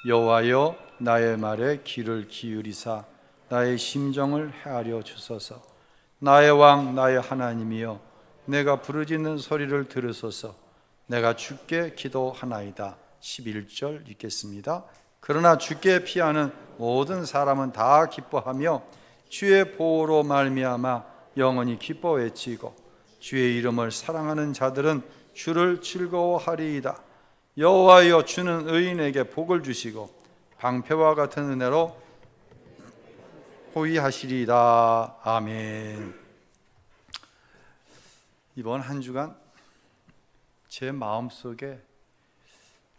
여호와여 나의 말에 귀를 기울이사 나의 심정을 헤아려 주소서. 나의 왕 나의 하나님이여 내가 부르짖는 소리를 들으소서. 내가 주께 기도하나이다. 11절 읽겠습니다. 그러나 주께 피하는 모든 사람은 다 기뻐하며 주의 보호로 말미암아 영원히 기뻐 외치고 주의 이름을 사랑하는 자들은 주를 즐거워하리이다. 여호와여 주는 의인에게 복을 주시고 방패와 같은 은혜로 호위하시리이다. 아멘. 이번 한 주간 제 마음속에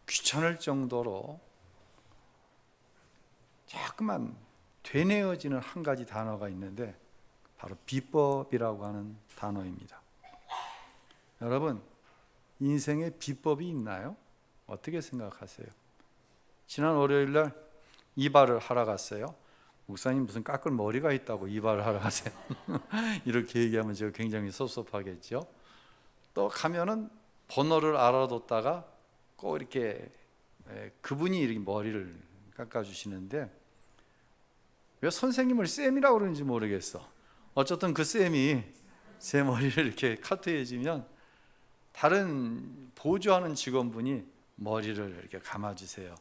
귀찮을 정도로 자꾸만 되뇌어지는 한 가지 단어가 있는데 바로 비법이라고 하는 단어입니다. 여러분, 인생에 비법이 있나요? 어떻게 생각하세요? 지난 월요일날 이발을 하러 갔어요. 목사님 무슨 깎을 머리가 있다고 이발을 하러 가세요? 이렇게 얘기하면 제가 굉장히 섭섭하겠죠. 또 가면은 번호를 알아뒀다가 꼭 이렇게 그분이 이렇게 머리를 깎아주시는데 왜 선생님을 쌤이라고 그러는지 모르겠어. 어쨌든 그 쌤이 제 머리를 이렇게 카트해주면 다른 보조하는 직원분이 머리를 이렇게 감아주세요.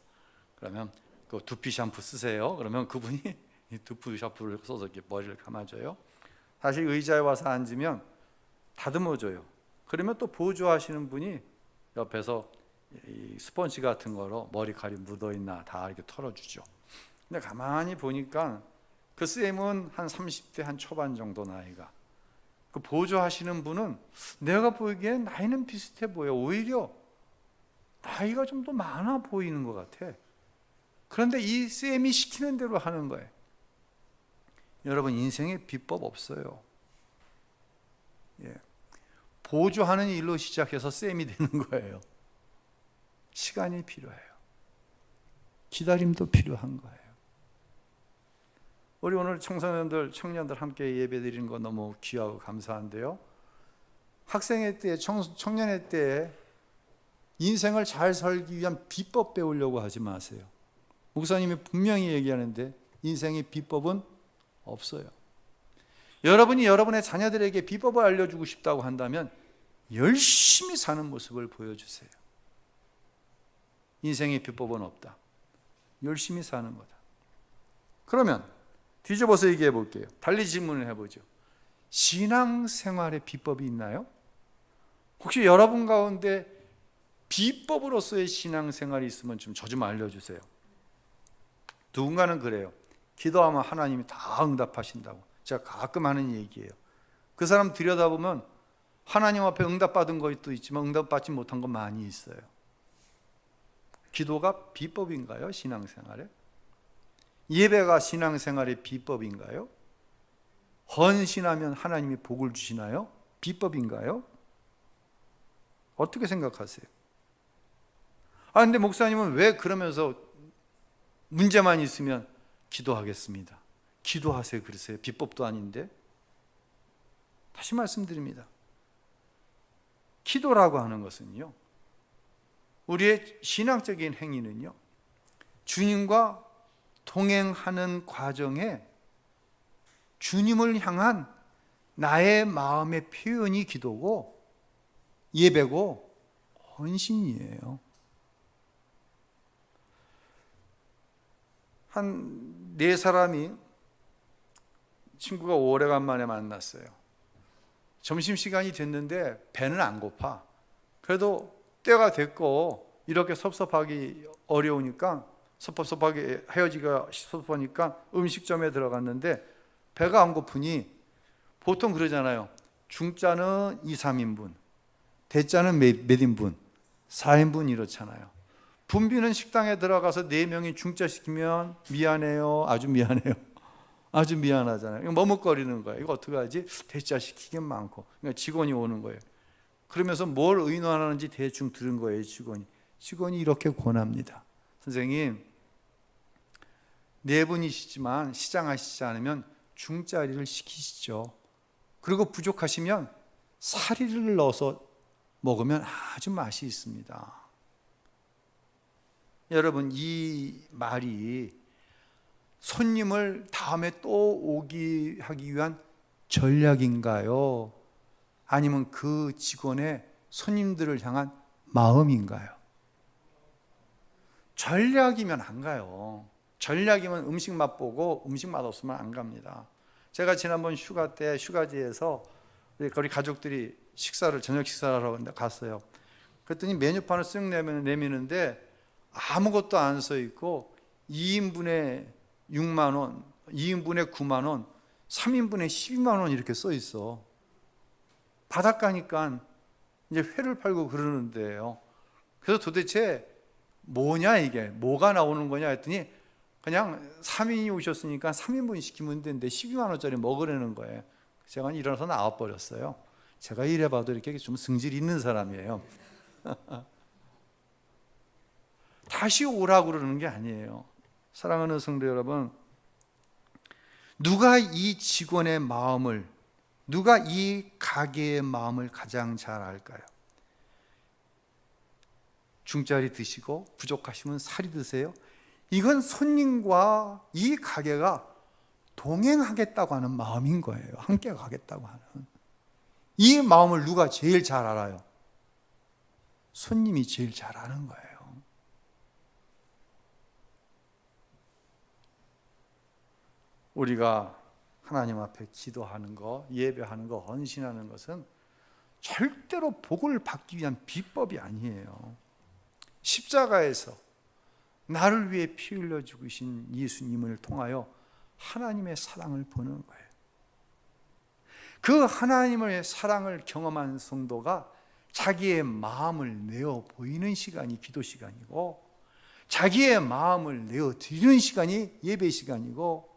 그러면 그 두피 샴푸 쓰세요. 그러면 그분이 두피 샴푸를 써서 이렇게 머리를 감아줘요. 다시 의자에 와서 앉으면 다듬어줘요. 그러면 또 보조하시는 분이 옆에서 이 스펀지 같은 거로 머리카락이 묻어있나 다 이렇게 털어주죠. 근데 가만히 보니까 그 쌤은 한 30대 한 초반 정도 나이가, 그 보조하시는 분은 내가 보기엔 나이는 비슷해 보여. 오히려 나이가 좀 더 많아 보이는 것 같아. 그런데 이 쌤이 시키는 대로 하는 거예요. 여러분, 인생에 비법 없어요. 보조하는 일로 시작해서 쌤이 되는 거예요. 시간이 필요해요. 기다림도 필요한 거예요. 우리 오늘 청소년들, 청년들 함께 예배드리는 거 너무 귀하고 감사한데요. 학생회 때, 청년회 때 인생을 잘 살기 위한 비법 배우려고 하지 마세요. 목사님이 분명히 얘기하는데 인생의 비법은 없어요. 여러분이 여러분의 자녀들에게 비법을 알려주고 싶다고 한다면 열심히 사는 모습을 보여주세요. 인생의 비법은 없다. 열심히 사는 거다. 그러면 뒤집어서 얘기해 볼게요. 달리 질문을 해보죠. 신앙생활의 비법이 있나요? 혹시 여러분 가운데 비법으로서의 신앙생활이 있으면 저 좀 알려주세요. 누군가는 그래요. 기도하면 하나님이 다 응답하신다고. 제가 가끔 하는 얘기예요. 그 사람 들여다보면 하나님 앞에 응답받은 것도 있지만 응답받지 못한 것 많이 있어요. 기도가 비법인가요? 신앙생활에? 예배가 신앙생활의 비법인가요? 헌신하면 하나님이 복을 주시나요? 비법인가요? 어떻게 생각하세요? 근데 목사님은 왜 그러면서 문제만 있으면 기도하겠습니다. 기도하세요 그러세요. 비법도 아닌데. 다시 말씀드립니다. 기도라고 하는 것은요, 우리의 신앙적인 행위는요, 주님과 동행하는 과정에 주님을 향한 나의 마음의 표현이 기도고 예배고 헌신이에요. 한 네 사람이 친구가 오래간만에 만났어요. 점심시간이 됐는데 배는 안 고파. 그래도 때가 됐고 이렇게 섭섭하기 어려우니까, 섭섭하게 헤어지기가 섭섭하니까 음식점에 들어갔는데 배가 안 고프니 보통 그러잖아요. 중짜는 2, 3인분, 대짜는 몇 인분? 4인분 이렇잖아요. 붐비는 식당에 들어가서 4명이 중짜 시키면 미안해요, 아주 미안해요, 아주 미안하잖아요. 이거 머뭇거리는 거예요. 이거 어떡하지? 대짜 시키긴 많고. 그러니까 직원이 오는 거예요. 그러면서 뭘 의논하는지 대충 들은 거예요. 직원이 이렇게 권합니다. 선생님, 4분이시지만 시장하시지 않으면 중짜리를 시키시죠. 그리고 부족하시면 사리를 넣어서 먹으면 아주 맛이 있습니다. 여러분, 이 말이 손님을 다음에 또 오게 하기 위한 전략인가요? 아니면 그 직원의 손님들을 향한 마음인가요? 전략이면 안 가요. 전략이면 음식 맛보고 음식 맛없으면 안 갑니다. 제가 지난번 휴가 때 휴가지에서 우리 가족들이 저녁 식사를 하러 갔어요. 그랬더니 메뉴판을 쓱 내미는데 아무것도 안 써 있고 2인분에 6만 원, 2인분에 9만 원, 3인분에 12만 원 이렇게 써 있어. 바닷가니까 이제 회를 팔고 그러는데요. 그래서 도대체 뭐냐 이게, 뭐가 나오는 거냐 했더니 그냥 3인이 오셨으니까 3인분 시키면 되는데 12만 원짜리 먹으라는 거예요. 제가 일어나서 나와버렸어요. 제가 이래봐도 이렇게 좀 승질 있는 사람이에요. 다시 오라고 그러는 게 아니에요. 사랑하는 성도 여러분, 누가 이 직원의 마음을, 누가 이 가게의 마음을 가장 잘 알까요? 중짜리 드시고 부족하시면 살이 드세요. 이건 손님과 이 가게가 동행하겠다고 하는 마음인 거예요. 함께 가겠다고 하는. 이 마음을 누가 제일 잘 알아요? 손님이 제일 잘 아는 거예요. 우리가 하나님 앞에 기도하는 거, 예배하는 거, 헌신하는 것은 절대로 복을 받기 위한 비법이 아니에요. 십자가에서 나를 위해 피 흘려 죽으신 예수님을 통하여 하나님의 사랑을 보는 거예요. 그 하나님의 사랑을 경험한 성도가 자기의 마음을 내어 보이는 시간이 기도 시간이고, 자기의 마음을 내어 드리는 시간이 예배 시간이고,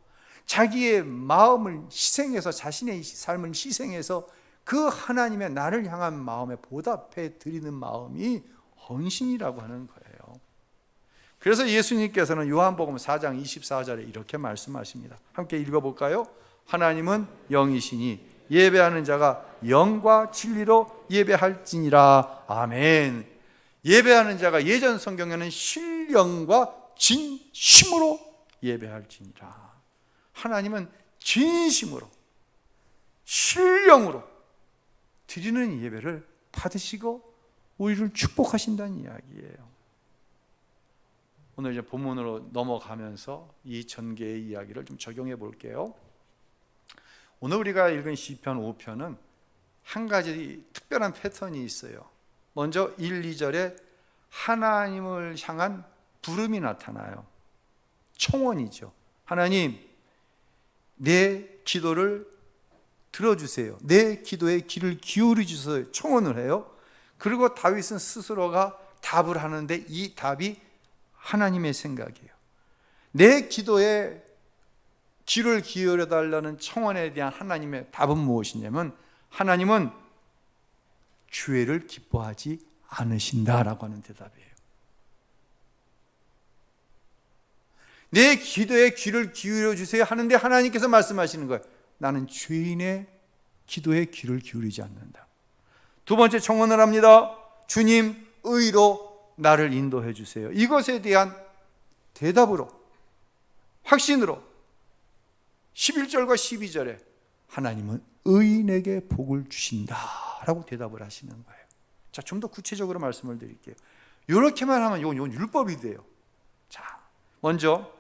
자기의 마음을 희생해서, 자신의 삶을 희생해서 그 하나님의 나를 향한 마음에 보답해 드리는 마음이 헌신이라고 하는 거예요. 그래서 예수님께서는 요한복음 4장 24절에 이렇게 말씀하십니다. 함께 읽어볼까요? 하나님은 영이시니 예배하는 자가 영과 진리로 예배할지니라. 아멘. 예배하는 자가 예전 성경에는 신령과 진심으로 예배할지니라. 하나님은 진심으로, 신령으로 드리는 예배를 받으시고 우리를 축복하신다는 이야기예요. 오늘 이제 본문으로 넘어가면서 이 전개의 이야기를 좀 적용해 볼게요. 오늘 우리가 읽은 시편 5편은 한 가지 특별한 패턴이 있어요. 먼저 1, 2절에 하나님을 향한 부름이 나타나요. 청원이죠. 하나님, 내 기도를 들어주세요. 내 기도에 귀를 기울여 주세요. 청원을 해요. 그리고 다윗은 스스로가 답을 하는데 이 답이 하나님의 생각이에요. 내 기도에 귀를 기울여 달라는 청원에 대한 하나님의 답은 무엇이냐면, 하나님은 죄를 기뻐하지 않으신다라고 하는 대답이에요. 내 기도에 귀를 기울여 주세요 하는데 하나님께서 말씀하시는 거예요. 나는 죄인의 기도에 귀를 기울이지 않는다. 두 번째 청원을 합니다. 주님, 의로 나를 인도해 주세요. 이것에 대한 대답으로, 확신으로 11절과 12절에 하나님은 의인에게 복을 주신다라고 대답을 하시는 거예요. 자, 좀 더 구체적으로 말씀을 드릴게요. 이렇게만 하면 이건 율법이 돼요. 자, 먼저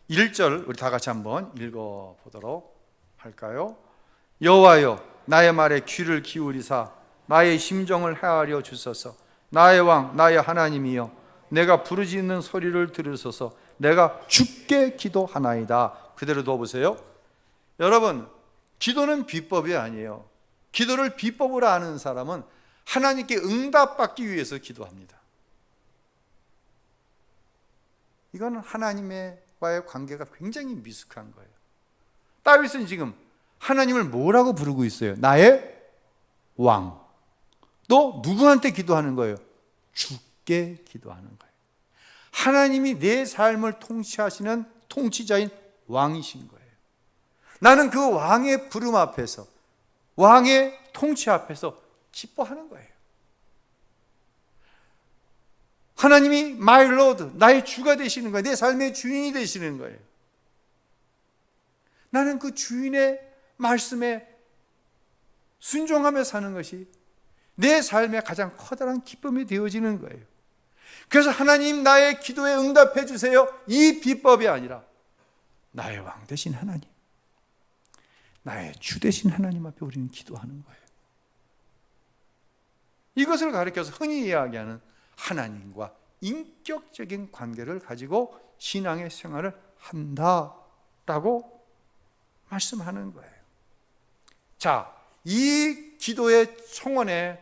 1절 우리 다 같이 한번 읽어보도록 할까요? 여호와여, 나의 말에 귀를 기울이사 나의 심정을 헤아려 주소서. 나의 왕, 나의 하나님이여, 내가 부르짖는 소리를 들으소서. 내가 주께 기도하나이다. 그대로 넣어보세요. 여러분, 기도는 비법이 아니에요. 기도를 비법으로 아는 사람은 하나님께 응답받기 위해서 기도합니다. 이거는 하나님과의 관계가 굉장히 미숙한 거예요. 다윗은 지금 하나님을 뭐라고 부르고 있어요? 나의 왕. 또 누구한테 기도하는 거예요? 주께 기도하는 거예요. 하나님이 내 삶을 통치하시는 통치자인 왕이신 거예요. 나는 그 왕의 부름 앞에서, 왕의 통치 앞에서 기뻐하는 거예요. 하나님이 my Lord, 나의 주가 되시는 거예요. 내 삶의 주인이 되시는 거예요. 나는 그 주인의 말씀에 순종하며 사는 것이 내 삶의 가장 커다란 기쁨이 되어지는 거예요. 그래서 하나님 나의 기도에 응답해 주세요, 이 비법이 아니라 나의 왕 되신 하나님, 나의 주 되신 하나님 앞에 우리는 기도하는 거예요. 이것을 가리켜서 흔히 이야기하는 하나님과 인격적인 관계를 가지고 신앙의 생활을 한다라고 말씀하는 거예요. 자, 이 기도의 청원에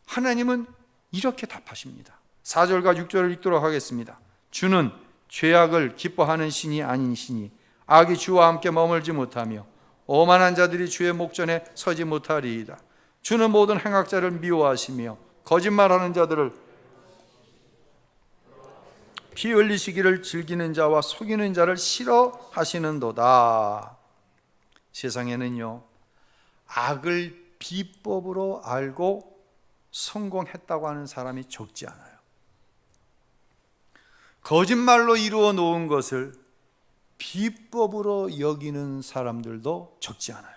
하나님은 이렇게 답하십니다. 4절과 6절을 읽도록 하겠습니다. 주는 죄악을 기뻐하는 신이 아닌 신이 악이 주와 함께 머물지 못하며 오만한 자들이 주의 목전에 서지 못하리이다. 주는 모든 행악자를 미워하시며 거짓말하는 자들을 피 흘리시기를 즐기는 자와 속이는 자를 싫어하시는도다. 세상에는요, 악을 비법으로 알고 성공했다고 하는 사람이 적지 않아요. 거짓말로 이루어 놓은 것을 비법으로 여기는 사람들도 적지 않아요.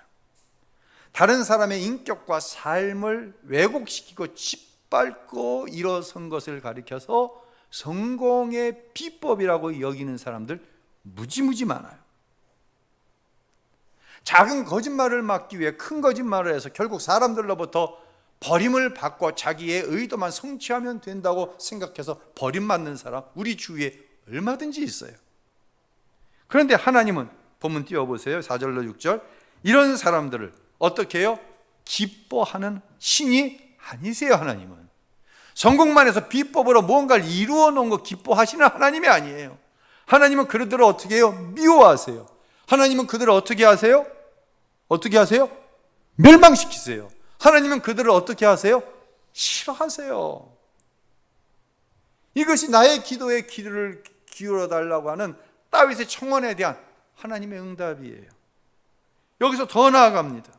다른 사람의 인격과 삶을 왜곡시키고 짓밟고 일어선 것을 가리켜서 성공의 비법이라고 여기는 사람들 무지무지 많아요. 작은 거짓말을 막기 위해 큰 거짓말을 해서 결국 사람들로부터 버림을 받고 자기의 의도만 성취하면 된다고 생각해서 버림받는 사람 우리 주위에 얼마든지 있어요. 그런데 하나님은 본문 띄워보세요. 4절로 6절. 이런 사람들을 어떻게 해요? 기뻐하는 신이 아니세요. 하나님은 성공만 해서 비법으로 무언가를 이루어 놓은 거 기뻐하시는 하나님이 아니에요. 하나님은 그들을 어떻게 해요? 미워하세요. 하나님은 그들을 어떻게 하세요? 어떻게 하세요? 멸망시키세요. 하나님은 그들을 어떻게 하세요? 싫어하세요. 이것이 나의 기도에 귀를 기울여 달라고 하는 다윗의 청원에 대한 하나님의 응답이에요. 여기서 더 나아갑니다.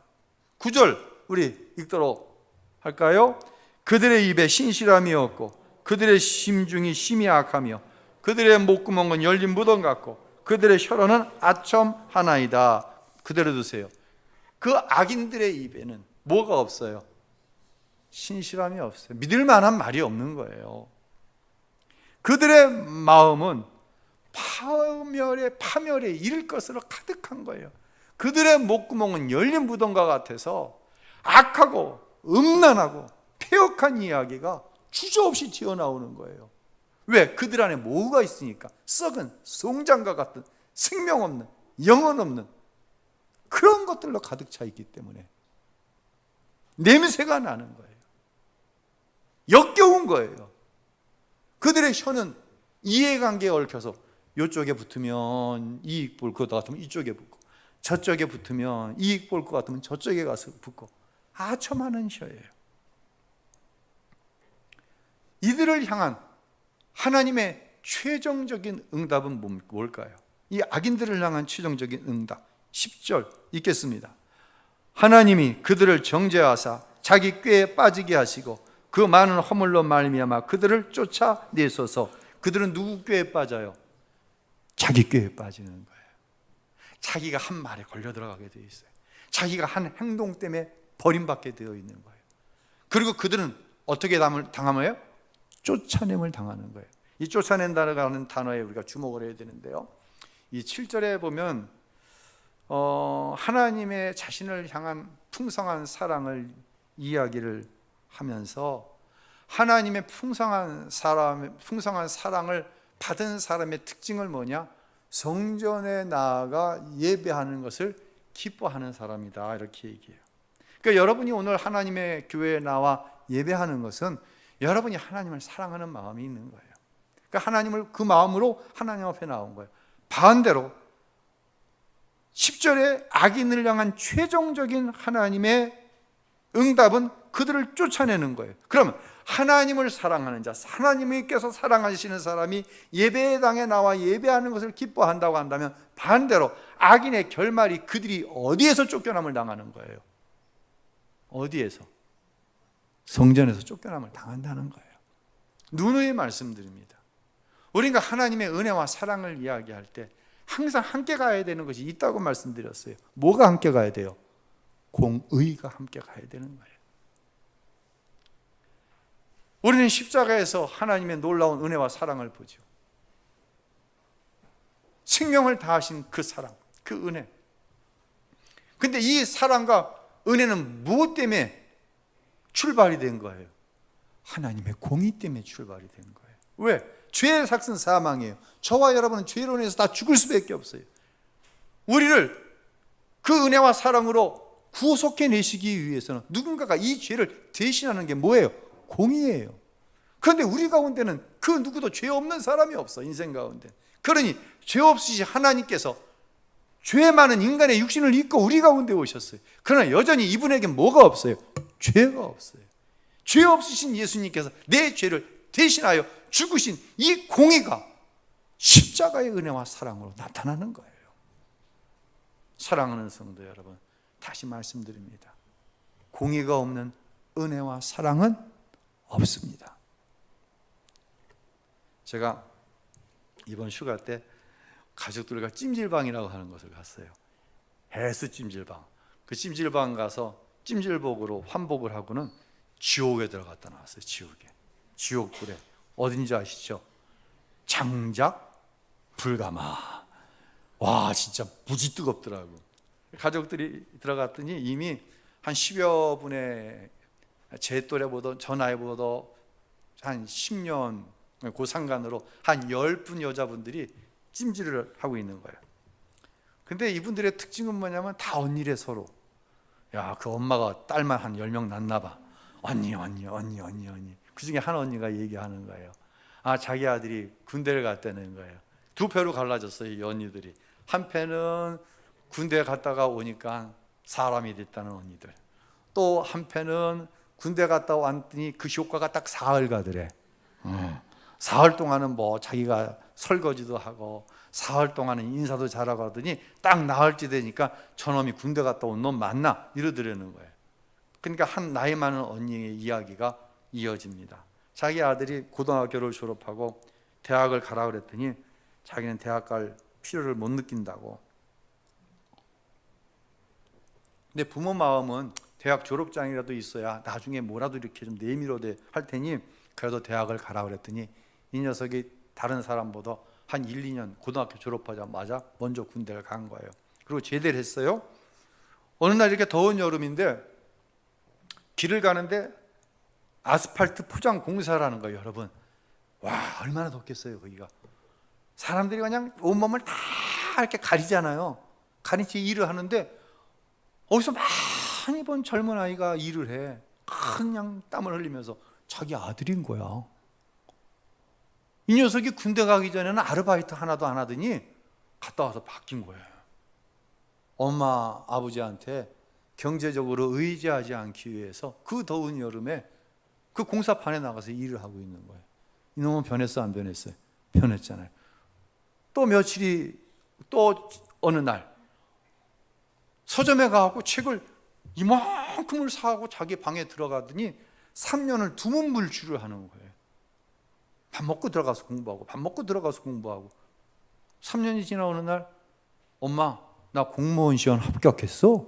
9절 우리 읽도록 할까요? 그들의 입에 신실함이 없고 그들의 심중이 심히 악하며 그들의 목구멍은 열린 무덤 같고 그들의 혀로는 아첨하나이다. 그대로 두세요. 그 악인들의 입에는 뭐가 없어요? 신실함이 없어요. 믿을 만한 말이 없는 거예요. 그들의 마음은 파멸에 이를 것으로 가득한 거예요. 그들의 목구멍은 열린 무덤과 같아서 악하고 음란하고 폐역한 이야기가 주저없이 튀어나오는 거예요. 왜? 그들 안에 뭐가 있으니까. 썩은 송장과 같은 생명 없는, 영혼 없는 그런 것들로 가득 차 있기 때문에 냄새가 나는 거예요. 역겨운 거예요. 그들의 혀는 이해관계에 얽혀서 이쪽에 붙으면 이익 볼 것 같으면 이쪽에 붙고 저쪽에 붙으면 이익 볼 것 같으면 저쪽에 가서 붙고 아첨하는 혀예요. 이들을 향한 하나님의 최종적인 응답은 뭘까요? 이 악인들을 향한 최종적인 응답 10절 읽겠습니다. 하나님이 그들을 정죄하사 자기 꾀에 빠지게 하시고 그 많은 허물로 말미암아 그들을 쫓아내소서. 그들은 누구 꾀에 빠져요? 자기 꾀에 빠지는 거예요. 자기가 한 말에 걸려 들어가게 되어 있어요. 자기가 한 행동 때문에 버림받게 되어 있는 거예요. 그리고 그들은 어떻게 당하며요? 쫓아냄을 당하는 거예요. 이 쫓아낸다는 단어에 우리가 주목을 해야 되는데요, 이 7절에 보면 하나님의 자신을 향한 풍성한 사랑을 이야기를 하면서 하나님의 풍성한 사랑을 받은 사람의 특징을 뭐냐? 성전에 나아가 예배하는 것을 기뻐하는 사람이다, 이렇게 얘기해요. 그러니까 여러분이 오늘 하나님의 교회에 나와 예배하는 것은 여러분이 하나님을 사랑하는 마음이 있는 거예요. 그러니까 하나님을 그 마음으로 하나님 앞에 나온 거예요. 반대로 10절에 악인을 향한 최종적인 하나님의 응답은 그들을 쫓아내는 거예요. 그러면 하나님을 사랑하는 자, 하나님께서 사랑하시는 사람이 예배당에 나와 예배하는 것을 기뻐한다고 한다면 반대로 악인의 결말이 그들이 어디에서 쫓겨남을 당하는 거예요? 어디에서? 성전에서 쫓겨남을 당한다는 거예요. 누누이 말씀드립니다. 우리가 하나님의 은혜와 사랑을 이야기할 때 항상 함께 가야 되는 것이 있다고 말씀드렸어요. 뭐가 함께 가야 돼요? 공의가 함께 가야 되는 거예요. 우리는 십자가에서 하나님의 놀라운 은혜와 사랑을 보죠. 생명을 다하신 그 사랑, 그 은혜. 근데 이 사랑과 은혜는 무엇 때문에 출발이 된 거예요? 하나님의 공의 때문에 출발이 된 거예요. 왜? 죄의 삭은 사망이에요. 저와 여러분은 죄로 인해서 다 죽을 수밖에 없어요. 우리를 그 은혜와 사랑으로 구속해 내시기 위해서는 누군가가 이 죄를 대신하는 게 뭐예요? 공의예요. 그런데 우리 가운데는 그 누구도 죄 없는 사람이 없어. 인생 가운데. 그러니 죄 없으신 하나님께서 죄 많은 인간의 육신을 입고 우리 가운데 오셨어요. 그러나 여전히 이분에게 뭐가 없어요? 죄가 없어요. 죄 없으신 예수님께서 내 죄를 대신하여 죽으신 이 공의가 십자가의 은혜와 사랑으로 나타나는 거예요. 사랑하는 성도 여러분, 다시 말씀드립니다. 공의가 없는 은혜와 사랑은 없습니다. 제가 이번 휴가 때 가족들과 찜질방이라고 하는 곳을 갔어요. 해수 찜질방. 그 찜질방 가서 찜질복으로 환복을 하고는 지옥에 들어갔다 나왔어요. 지옥불에. 어딘지 아시죠? 장작 불가마. 와, 진짜 무지 뜨겁더라고. 가족들이 들어갔더니 이미 한 10여 분의 제 또래보다 저 나이보다 한 10년 고상간으로 한 10분 여자분들이 찜질을 하고 있는 거예요. 근데 이분들의 특징은 뭐냐면 다 언니래 서로. 야, 그 엄마가 딸만 한 10명 낳나 봐. 언니. 그 중에 한 언니가 얘기하는 거예요. 아, 자기 아들이 군대를 갔다는 거예요. 두 패로 갈라졌어요, 이 언니들이. 한 패는 군대 갔다가 오니까 사람이 됐다는 언니들. 또 한 패는 군대 갔다 왔더니 그 효과가 딱 사흘 가더래. 사흘 동안은 뭐 자기가 설거지도 하고 사흘 동안은 인사도 잘하고 하더니 딱 나흘째 되니까 저놈이 군대 갔다 온 놈 맞나? 이러더라는 거예요. 그러니까 한 나이 많은 언니의 이야기가 이어집니다. 자기 아들이 고등학교를 졸업하고 대학을 가라 그랬더니 자기는 대학 갈 필요를 못 느낀다고. 근데 부모 마음은 대학 졸업장이라도 있어야 나중에 뭐라도 이렇게 좀 내밀어도 할 테니 그래도 대학을 가라 그랬더니 이 녀석이 다른 사람보다 한 1, 2년 고등학교 졸업하자마자 먼저 군대를 간 거예요. 그리고 제대를 했어요. 어느 날 이렇게 더운 여름인데 길을 가는데 아스팔트 포장 공사를 하는 거예요, 여러분. 와, 얼마나 덥겠어요, 거기가. 사람들이 그냥 온몸을 다 이렇게 가리잖아요. 가리치 일을 하는데 어디서 많이 본 젊은 아이가 일을 해. 그냥 땀을 흘리면서 자기 아들인 거야. 이 녀석이 군대 가기 전에는 아르바이트 하나도 안 하더니 갔다 와서 바뀐 거예요. 엄마, 아버지한테 경제적으로 의지하지 않기 위해서 그 더운 여름에 그 공사판에 나가서 일을 하고 있는 거예요. 이놈은 변했어, 안 변했어요? 변했잖아요. 또 어느 날 서점에 가고 책을 이만큼을 사고 자기 방에 들어가더니 3년을 두문불주를 하는 거예요. 밥 먹고 들어가서 공부하고 밥 먹고 들어가서 공부하고 3년이 지나 어느 날 엄마, 나 공무원 시험 합격했어?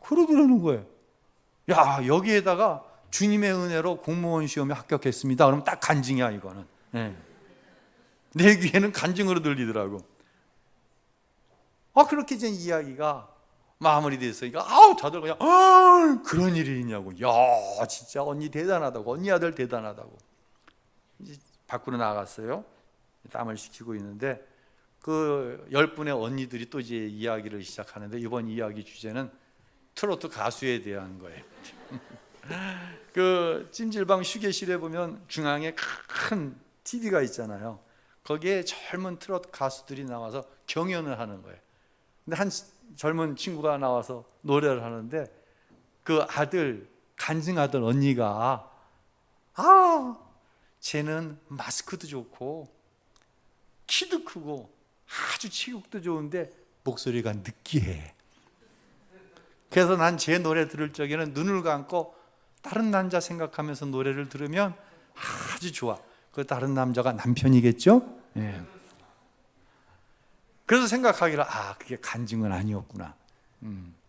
그러더라는 거예요. 야, 여기에다가 주님의 은혜로 공무원 시험에 합격했습니다. 그럼 딱 간증이야, 이거는. 네. 내 귀에는 간증으로 들리더라고. 그렇게 된 이야기가 마무리됐으니까 다들 그냥 그런 일이 있냐고. 야, 진짜 언니 대단하다고. 언니 아들 대단하다고. 이제 밖으로 나갔어요. 땀을 식히고 있는데 그 10분의 언니들이 또 이제 이야기를 시작하는데 이번 이야기 주제는 트로트 가수에 대한 거예요. 그 찜질방 휴게실에 보면 중앙에 큰 TV가 있잖아요. 거기에 젊은 트로트 가수들이 나와서 경연을 하는 거예요. 근데 한 젊은 친구가 나와서 노래를 하는데 그 아들, 간증 아들 언니가 쟤는 마스크도 좋고 키도 크고 아주 체격도 좋은데 목소리가 느끼해. 그래서 난 제 노래 들을 적에는 눈을 감고 다른 남자 생각하면서 노래를 들으면 아주 좋아. 그 다른 남자가 남편이겠죠? 예. 그래서 생각하기를 그게 간증은 아니었구나.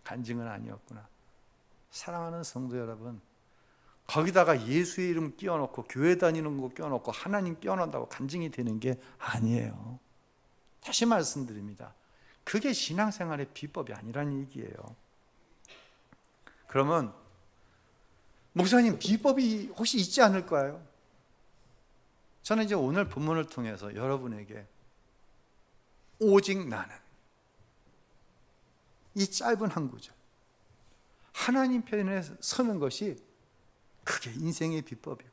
간증은 아니었구나. 사랑하는 성도 여러분, 거기다가 예수의 이름 끼워놓고 교회 다니는 거 끼워놓고 하나님 끼워놓는다고 간증이 되는 게 아니에요. 다시 말씀드립니다. 그게 신앙생활의 비법이 아니라는 얘기예요. 그러면 목사님, 비법이 혹시 있지 않을까요? 저는 이제 오늘 본문을 통해서 여러분에게 오직 나는, 이 짧은 한 구절, 하나님 편에 서는 것이 그게 인생의 비법이고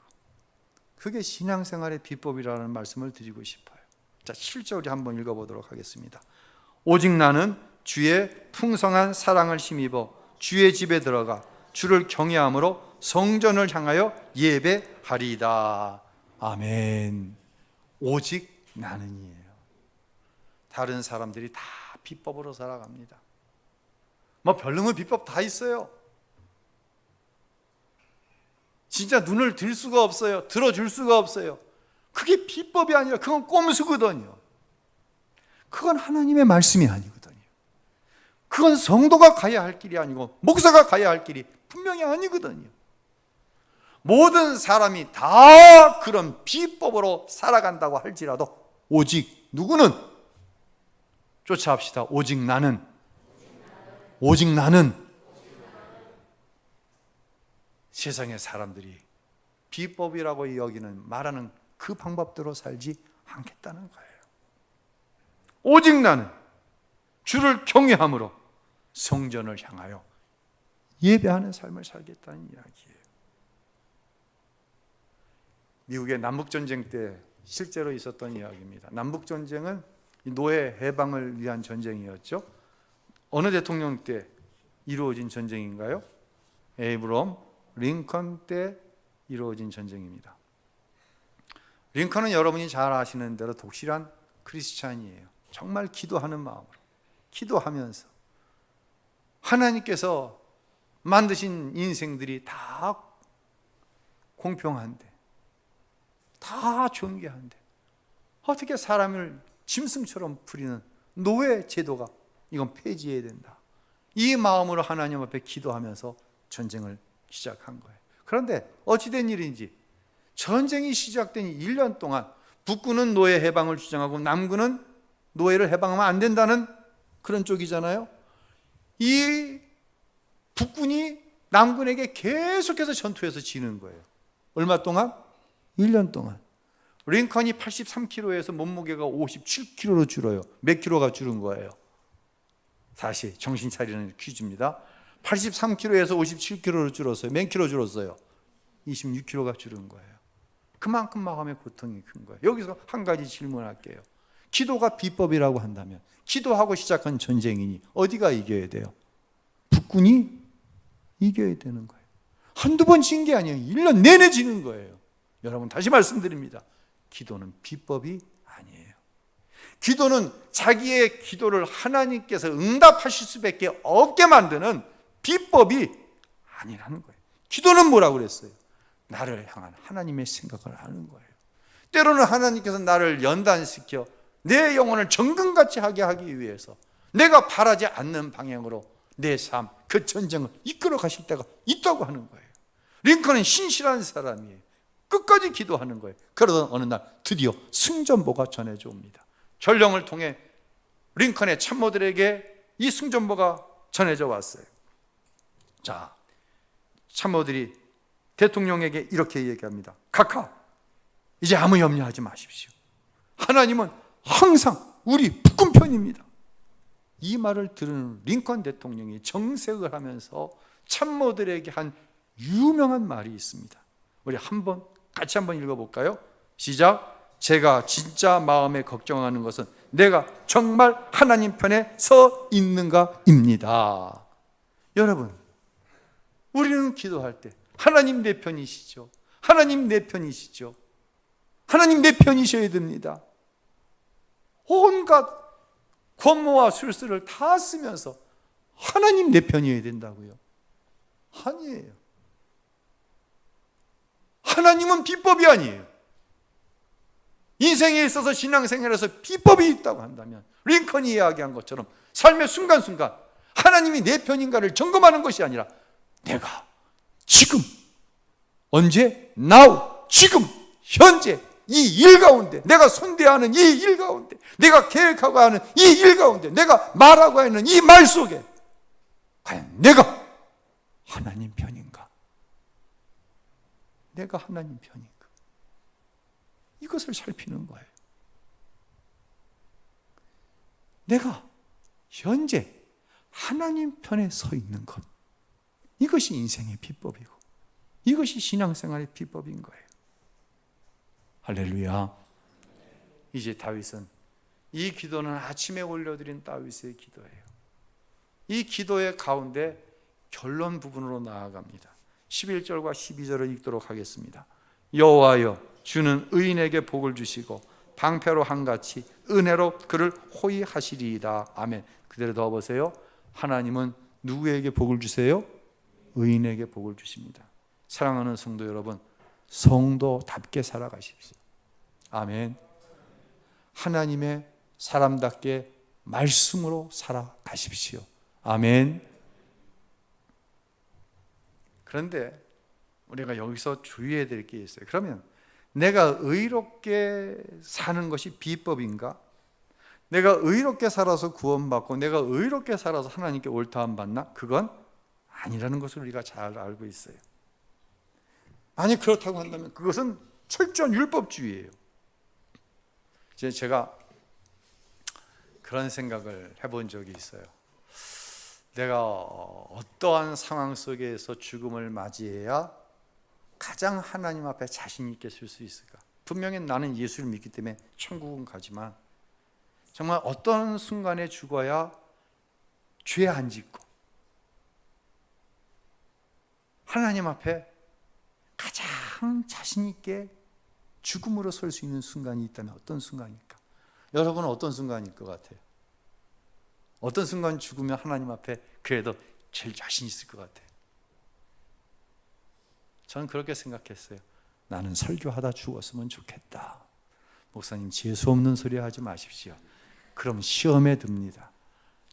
그게 신앙생활의 비법이라는 말씀을 드리고 싶어요. 자, 7절 한번 읽어보도록 하겠습니다. 오직 나는 주의 풍성한 사랑을 힘입어 주의 집에 들어가 주를 경외함으로 성전을 향하여 예배하리이다. 아멘. 오직 나는이에요. 다른 사람들이 다 비법으로 살아갑니다. 별능한 비법 다 있어요. 진짜 눈을 들 수가 없어요. 들어줄 수가 없어요. 그게 비법이 아니라 그건 꼼수거든요. 그건 하나님의 말씀이 아니거든요. 그건 성도가 가야 할 길이 아니고 목사가 가야 할 길이 분명히 아니거든요. 모든 사람이 다 그런 비법으로 살아간다고 할지라도 오직 누구는 쫓아합시다. 오직 나는, 오직 나는. 세상의 사람들이 비법이라고 여기는 말하는 그 방법대로 살지 않겠다는 거예요. 오직 나는 주를 경외함으로 성전을 향하여 예배하는 삶을 살겠다는 이야기예요. 미국의 남북전쟁 때 실제로 있었던 이야기입니다. 남북전쟁은 노예 해방을 위한 전쟁이었죠. 어느 대통령 때 이루어진 전쟁인가요? 에이브럼 링컨 때 이루어진 전쟁입니다. 링컨은 여러분이 잘 아시는 대로 독실한 크리스찬이에요. 정말 기도하는 마음으로 기도하면서 하나님께서 만드신 인생들이 다 공평한데, 다 존귀한데 어떻게 사람을 짐승처럼 부리는 노예 제도가 이건 폐지해야 된다. 이 마음으로 하나님 앞에 기도하면서 전쟁을 시작한 거예요. 그런데 어찌된 일인지 전쟁이 시작된 1년 동안 북군은 노예 해방을 주장하고 남군은 노예를 해방하면 안 된다는 그런 쪽이잖아요. 이 북군이 남군에게 계속해서 전투에서 지는 거예요. 얼마 동안? 1년 동안. 링컨이 83kg에서 몸무게가 57kg로 줄어요. 몇 킬로가 줄은 거예요? 다시 정신 차리는 퀴즈입니다. 83kg에서 57kg로 줄었어요. 몇 킬로 줄었어요? 26kg가 줄은 거예요. 그만큼 마음의 고통이 큰 거예요. 여기서 한 가지 질문할게요. 기도가 비법이라고 한다면 기도하고 시작한 전쟁이니 어디가 이겨야 돼요? 북군이 이겨야 되는 거예요. 한두 번 진 게 아니에요. 1년 내내 지는 거예요. 여러분, 다시 말씀드립니다. 기도는 비법이 아니에요. 기도는 자기의 기도를 하나님께서 응답하실 수밖에 없게 만드는 비법이 아니라는 거예요. 기도는 뭐라고 그랬어요? 나를 향한 하나님의 생각을 하는 거예요. 때로는 하나님께서 나를 연단시켜 내 영혼을 정금같이 하게 하기 위해서 내가 바라지 않는 방향으로 내 삶, 그 전쟁을 이끌어 가실 때가 있다고 하는 거예요. 링컨은 신실한 사람이에요. 끝까지 기도하는 거예요. 그러던 어느 날 드디어 승전보가 전해져 옵니다. 전령을 통해 링컨의 참모들에게 이 승전보가 전해져 왔어요. 자, 참모들이 대통령에게 이렇게 얘기합니다. 카카, 이제 아무 염려하지 마십시오. 하나님은 항상 우리 북군 편입니다. 이 말을 들은 링컨 대통령이 정색을 하면서 참모들에게 한 유명한 말이 있습니다. 우리 같이 한번 읽어볼까요? 시작. 제가 진짜 마음에 걱정하는 것은 내가 정말 하나님 편에 서 있는가입니다. 여러분, 우리는 기도할 때 하나님 내 편이시죠. 하나님 내 편이시죠. 하나님 내 편이셔야 됩니다. 온갖 권모와 술수를 다 쓰면서 하나님 내 편이어야 된다고요? 아니에요. 하나님은 비법이 아니에요. 인생에 있어서 신앙생활에서 비법이 있다고 한다면 링컨이 이야기한 것처럼 삶의 순간순간 하나님이 내 편인가를 점검하는 것이 아니라 내가 지금 언제? now 지금 현재 이 일 가운데, 내가 손대하는 이 일 가운데, 내가 계획하고 하는 이 일 가운데, 내가 말하고 하는 이 말 속에 과연 내가 하나님 편인가? 내가 하나님 편인가? 이것을 살피는 거예요. 내가 현재 하나님 편에 서 있는 것, 이것이 인생의 비법이고 이것이 신앙생활의 비법인 거예요. 할렐루야. 이제 다윗은, 이 기도는 아침에 올려드린 다윗의 기도예요. 이 기도의 가운데 결론 부분으로 나아갑니다. 11절과 12절을 읽도록 하겠습니다. 여호와여, 주는 의인에게 복을 주시고 방패로 한같이 은혜로 그를 호위하시리이다. 아멘. 그대로 더 보세요. 하나님은 누구에게 복을 주세요? 의인에게 복을 주십니다. 사랑하는 성도 여러분, 성도답게 살아가십시오. 아멘. 하나님의 사람답게 말씀으로 살아가십시오. 아멘. 그런데 우리가 여기서 주의해야 될 게 있어요. 그러면 내가 의롭게 사는 것이 비법인가? 내가 의롭게 살아서 구원받고 내가 의롭게 살아서 하나님께 옳다함 받나? 그건 아니라는 것을 우리가 잘 알고 있어요. 만약 그렇다고 한다면 그것은 철저한 율법주의예요. 제가 그런 생각을 해본 적이 있어요. 내가 어떠한 상황 속에서 죽음을 맞이해야 가장 하나님 앞에 자신 있게 설 수 있을까? 분명히 나는 예수를 믿기 때문에 천국은 가지만 정말 어떤 순간에 죽어야 죄 안 짓고 하나님 앞에 가장 자신 있게 죽음으로 설 수 있는 순간이 있다면 어떤 순간일까? 여러분은 어떤 순간일 것 같아요? 어떤 순간 죽으면 하나님 앞에 그래도 제일 자신 있을 것 같아요? 저는 그렇게 생각했어요. 나는 설교하다 죽었으면 좋겠다. 목사님, 재수 없는 소리 하지 마십시오. 그럼 시험에 듭니다.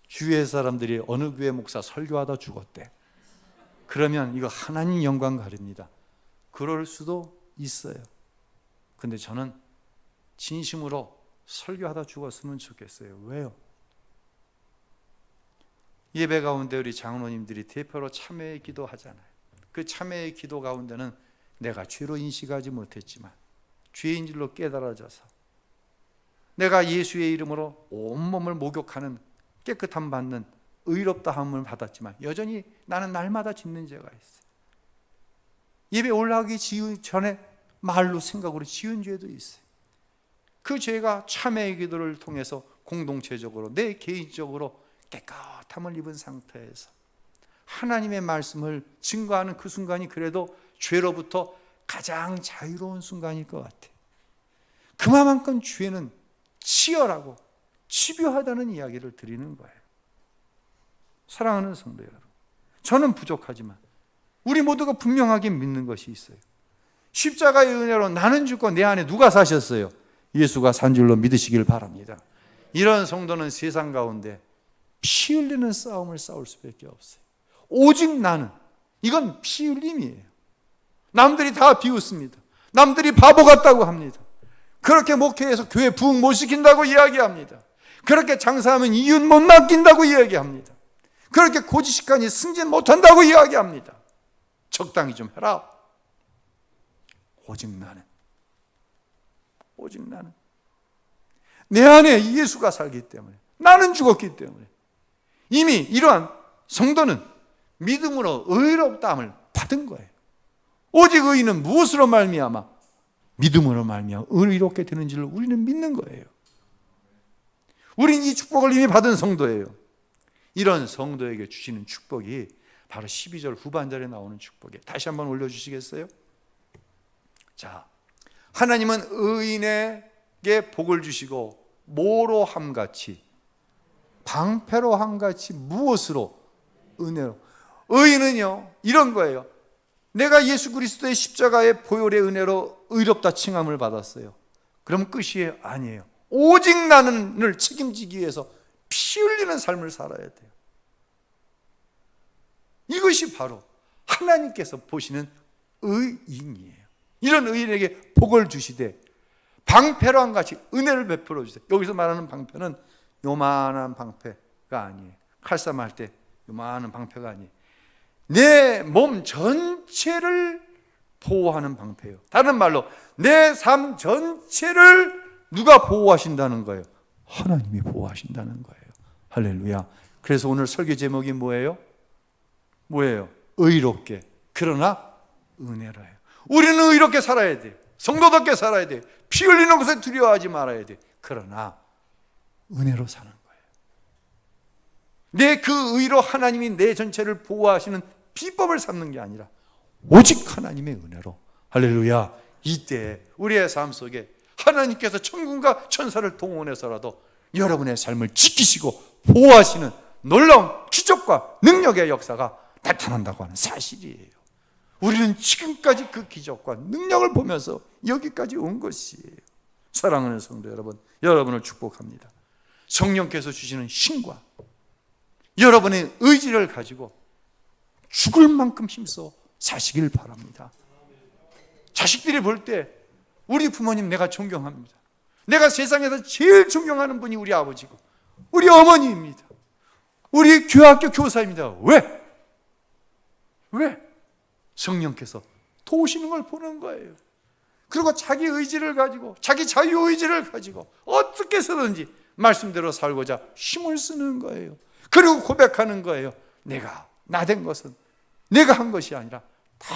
주위의 사람들이 어느 교회 목사 설교하다 죽었대. 그러면 이거 하나님 영광 가립니다. 그럴 수도 있어요. 근데 저는 진심으로 설교하다 죽었으면 좋겠어요. 왜요? 예배 가운데 우리 장로님들이 대표로 참회의 기도 하잖아요. 그 참회의 기도 가운데는 내가 죄로 인식하지 못했지만 죄인 줄로 깨달아져서 내가 예수의 이름으로 온몸을 목욕하는 깨끗함 받는 의롭다함을 받았지만 여전히 나는 날마다 짓는 죄가 있어요. 예배 올라가기 전에 말로 생각으로 지은 죄도 있어요. 그 죄가 참회의 기도를 통해서 공동체적으로 내 개인적으로 깨끗함을 입은 상태에서 하나님의 말씀을 증거하는 그 순간이 그래도 죄로부터 가장 자유로운 순간일 것 같아요. 그만큼 죄는 치열하고 집요하다는 이야기를 드리는 거예요. 사랑하는 성도 여러분, 저는 부족하지만 우리 모두가 분명하게 믿는 것이 있어요. 십자가의 은혜로 나는 죽고 내 안에 누가 사셨어요? 예수가 산 줄로 믿으시길 바랍니다. 이런 성도는 세상 가운데 피 흘리는 싸움을 싸울 수밖에 없어요. 오직 나는, 이건 피 흘림이에요. 남들이 다 비웃습니다. 남들이 바보 같다고 합니다. 그렇게 목회해서 교회 부흥 못 시킨다고 이야기합니다. 그렇게 장사하면 이윤 못 남긴다고 이야기합니다. 그렇게 고지식하니 승진 못한다고 이야기합니다. 적당히 좀 해라. 오직 나는 내 안에 예수가 살기 때문에, 나는 죽었기 때문에 이미 이러한 성도는 믿음으로 의롭다함을 받은 거예요. 오직 의인은 무엇으로 말미암아? 믿음으로 말미암아 의롭게 되는 줄을 우리는 믿는 거예요. 우린 이 축복을 이미 받은 성도예요. 이런 성도에게 주시는 축복이 바로 12절 후반절에 나오는 축복이에요. 다시 한번 올려주시겠어요? 자, 하나님은 의인에게 복을 주시고 뭐로 함같이? 방패로 함같이. 무엇으로? 은혜로. 의인은요 이런 거예요. 내가 예수 그리스도의 십자가의 보혈의 은혜로 의롭다 칭함을 받았어요. 그럼 끝이에요? 아니에요. 오직 나는을 책임지기 위해서 피 흘리는 삶을 살아야 돼요. 이것이 바로 하나님께서 보시는 의인이에요. 이런 의인에게 복을 주시되 방패랑 같이 은혜를 베풀어 주세요. 여기서 말하는 방패는 요만한 방패가 아니에요. 칼싸움할 때 요만한 방패가 아니에요. 내 몸 전체를 보호하는 방패예요. 다른 말로 내 삶 전체를 누가 보호하신다는 거예요? 하나님이 보호하신다는 거예요. 할렐루야. 그래서 오늘 설교 제목이 뭐예요? 의롭게 그러나 은혜로요. 우리는 의롭게 살아야 돼요. 성도답게 살아야 돼요. 피 흘리는 것에 두려워하지 말아야 돼요. 그러나 은혜로 사는 거예요. 내 그 의로 하나님이 내 전체를 보호하시는 비법을 삼는 게 아니라 오직 하나님의 은혜로. 할렐루야. 이때 우리의 삶 속에 하나님께서 천군과 천사를 동원해서라도 여러분의 삶을 지키시고 보호하시는 놀라운 기적과 능력의 역사가 나타난다고 하는 사실이에요. 우리는 지금까지 그 기적과 능력을 보면서 여기까지 온 것이에요. 사랑하는 성도 여러분, 여러분을 축복합니다. 성령께서 주시는 힘과 여러분의 의지를 가지고 죽을 만큼 힘써 사시길 바랍니다. 자식들이 볼 때 우리 부모님 내가 존경합니다. 내가 세상에서 제일 존경하는 분이 우리 아버지고 우리 어머니입니다. 우리 교학교 교사입니다. 왜? 성령께서 도우시는 걸 보는 거예요. 그리고 자기 의지를 가지고 자기 자유의지를 가지고 어떻게 해서든지 말씀대로 살고자 힘을 쓰는 거예요. 그리고 고백하는 거예요. 내가 나된 것은 내가 한 것이 아니라 다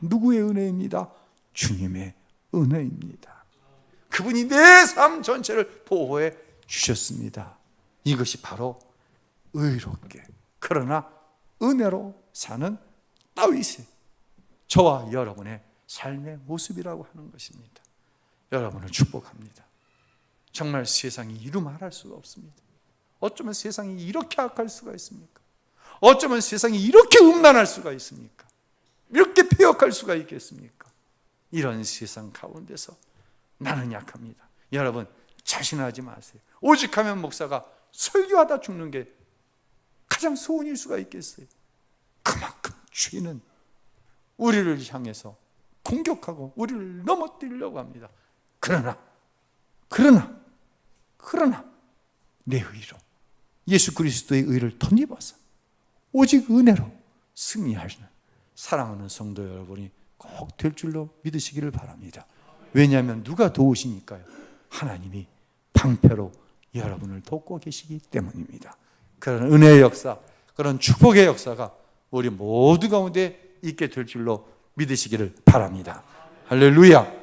누구의 은혜입니다? 주님의 은혜입니다. 그분이 내 삶 전체를 보호해 주셨습니다. 이것이 바로 의롭게 그러나 은혜로 사는 다윗의 저와 여러분의 삶의 모습이라고 하는 것입니다. 여러분을 축복합니다. 정말 세상이 이루 말할 수가 없습니다. 어쩌면 세상이 이렇게 악할 수가 있습니까? 어쩌면 세상이 이렇게 음란할 수가 있습니까? 이렇게 폐역할 수가 있겠습니까? 이런 세상 가운데서 나는 약합니다. 여러분 자신하지 마세요. 오직하면 목사가 설교하다 죽는 게 가장 소원일 수가 있겠어요? 그만큼 죄는 우리를 향해서 공격하고 우리를 넘어뜨리려고 합니다. 그러나 내 의로 예수 그리스도의 의를 덧입어서 오직 은혜로 승리하시는 사랑하는 성도 여러분이 꼭 될 줄로 믿으시기를 바랍니다. 왜냐하면 누가 도우시니까요? 하나님이 방패로 여러분을 돕고 계시기 때문입니다. 그런 은혜의 역사, 그런 축복의 역사가 우리 모두 가운데 있게 될 줄로 믿으시기를 바랍니다. 할렐루야.